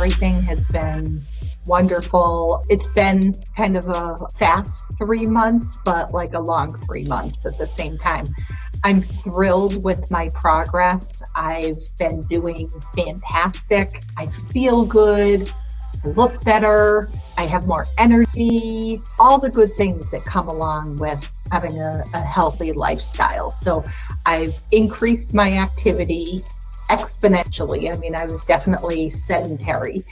Everything has been wonderful. It's been kind of a fast 3 months, but like a long 3 months at the same time. I'm thrilled with my progress. I've been doing fantastic. I feel good. I look better. I have more energy, all the good things that come along with having a healthy lifestyle. So I've increased my activity exponentially. I mean, I was definitely sedentary.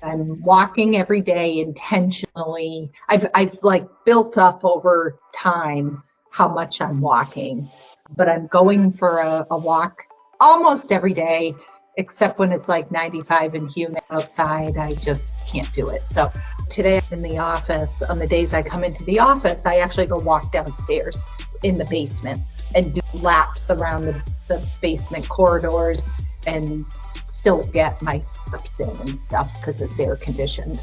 I'm walking every day intentionally. I've like built up over time how much I'm walking, but I'm going for a walk almost every day, except when it's like 95 and humid outside. I just can't do it. So today I'm in the office. On the days I come into the office, I actually go walk downstairs in the basement and do laps around the basement corridors and still get my steps in and stuff because it's air conditioned.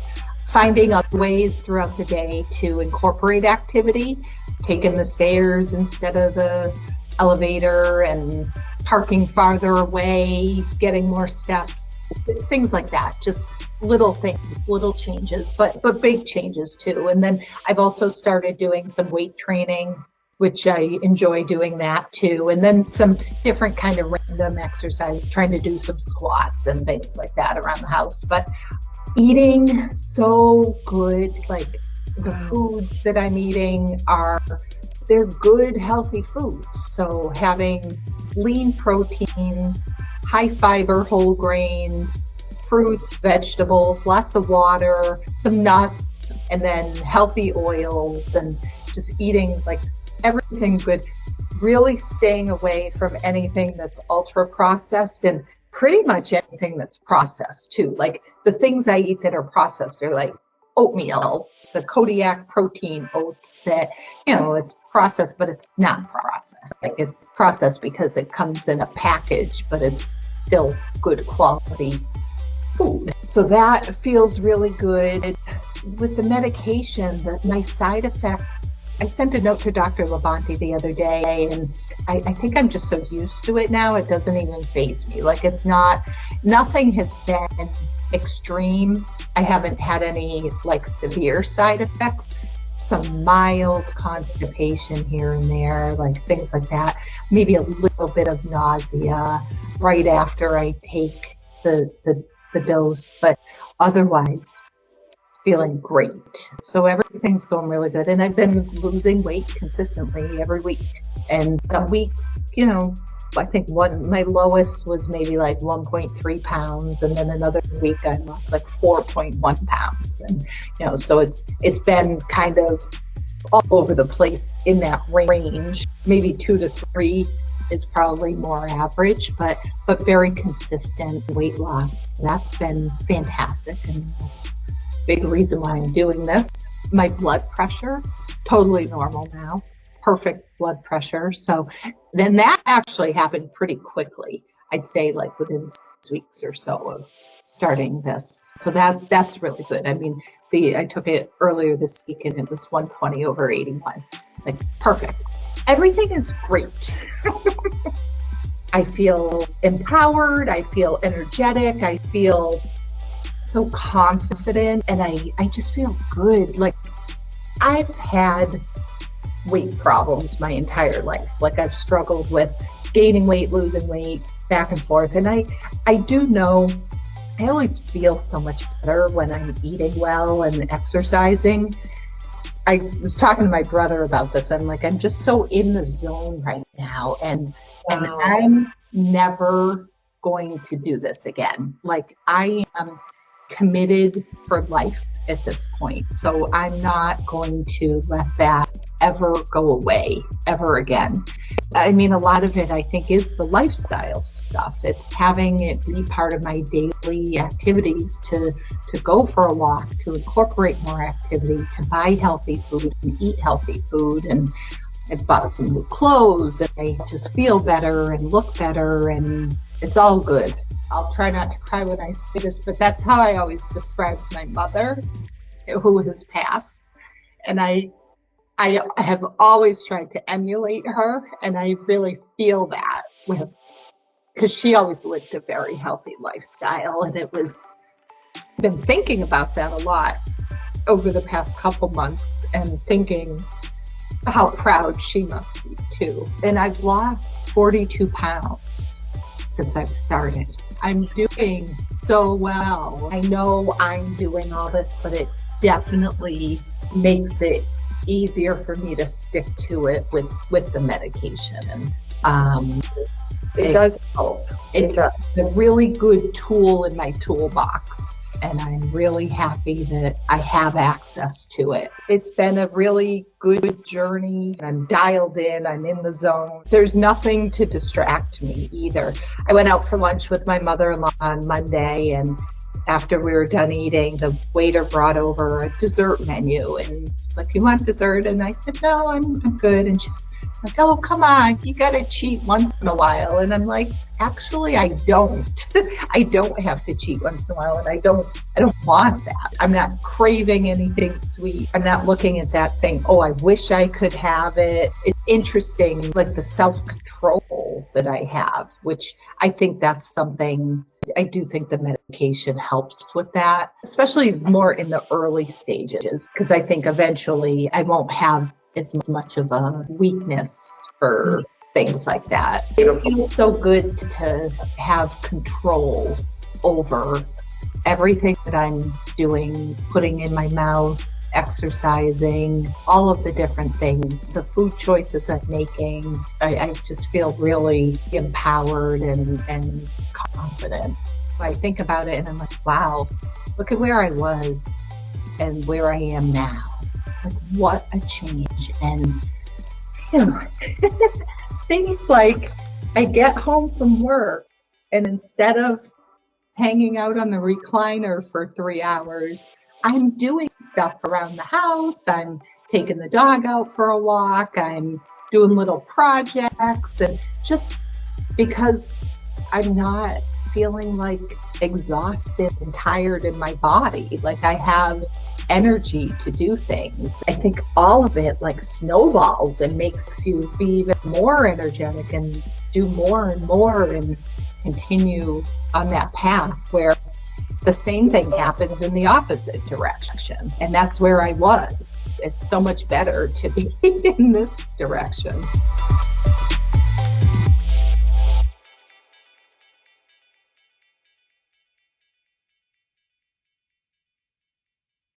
Finding other ways throughout the day to incorporate activity, taking the stairs instead of the elevator and parking farther away, getting more steps, things like that. Just little things, little changes, but big changes too. And then I've also started doing some weight training, which I enjoy doing that too. And then some different kind of random exercises, trying to do some squats and things like that around the house. But eating so good, like the foods that I'm eating they're good, healthy foods. So having lean proteins, high fiber whole grains, fruits, vegetables, lots of water, some nuts, and then healthy oils, and just eating like everything good, really staying away from anything that's ultra processed and pretty much anything that's processed too. Like the things I eat that are processed are like oatmeal, the Kodiak protein oats that, it's processed, but it's not processed. Like it's processed because it comes in a package, but it's still good quality food. So that feels really good. With the medication, my side effects, I sent a note to Dr. Labonte the other day, and I think I'm just so used to it now, it doesn't even faze me. Like nothing has been extreme. I haven't had any like severe side effects. Some mild constipation here and there, like things like that. Maybe a little bit of nausea right after I take the dose, but otherwise feeling great. So everything's going really good. And I've been losing weight consistently every week. And some weeks, I think my lowest was maybe like 1.3 pounds. And then another week I lost like 4.1 pounds. And, so it's been kind of all over the place in that range. Maybe 2 to 3 is probably more average, but very consistent weight loss. That's been fantastic. And that's big reason why I'm doing this. My blood pressure, totally normal now, perfect blood pressure. So then that actually happened pretty quickly. I'd say like within 6 weeks or so of starting this. So that's really good. I mean, I took it earlier this week and it was 120/81, like perfect. Everything is great. I feel empowered. I feel energetic. I feel so confident, and I just feel good. Like I've had weight problems my entire life. Like I've struggled with gaining weight, losing weight, back and forth. And I do know I always feel so much better when I'm eating well and exercising. I was talking to my brother about this. I'm like, I'm just so in the zone right now. And I'm never going to do this again. Like I am committed for life at this point. So I'm not going to let that ever go away ever again. I mean, a lot of it, I think, is the lifestyle stuff. It's having it be part of my daily activities to go for a walk, to incorporate more activity, to buy healthy food and eat healthy food. And I bought some new clothes and I just feel better and look better, and it's all good. I'll try not to cry when I say this, but that's how I always describe my mother, who has passed. And I have always tried to emulate her, and I really feel that because she always lived a very healthy lifestyle, and it was I've been thinking about that a lot over the past couple months and thinking how proud she must be too. And I've lost 42 pounds since I've started. I'm doing so well. I know I'm doing all this, but it definitely makes it easier for me to stick to it with the medication. It does help. It's a really good tool in my toolbox, and I'm really happy that I have access to it. It's been a really good journey. I'm dialed in. I'm in the zone. There's nothing to distract me either. I went out for lunch with my mother-in-law on Monday, and after we were done eating, the waiter brought over a dessert menu, and she's like, "You want dessert?" And I said, "No, I'm good." And she's like, "Oh, come on, you gotta cheat once in a while." And I'm like, actually, I don't. I don't have to cheat once in a while, and I don't want that. I'm not craving anything sweet. I'm not looking at that saying, "Oh, I wish I could have it." It's interesting, like the self-control that I have, which I think that's something. I do think the medication helps with that, especially more in the early stages, because I think eventually I won't have as much of a weakness for things like that. It feels so good to have control over everything that I'm doing, putting in my mouth, exercising, all of the different things, the food choices I'm making. I just feel really empowered and confident. I think about it and I'm like, wow, look at where I was and where I am now. Like, what a change. And things like I get home from work and instead of hanging out on the recliner for 3 hours, I'm doing stuff around the house. I'm taking the dog out for a walk. I'm doing little projects, and just because I'm not feeling like exhausted and tired in my body, like I have energy to do things. I think all of it like snowballs and makes you be even more energetic and do more and more and continue on that path where the same thing happens in the opposite direction. And that's where I was. It's so much better to be in this direction.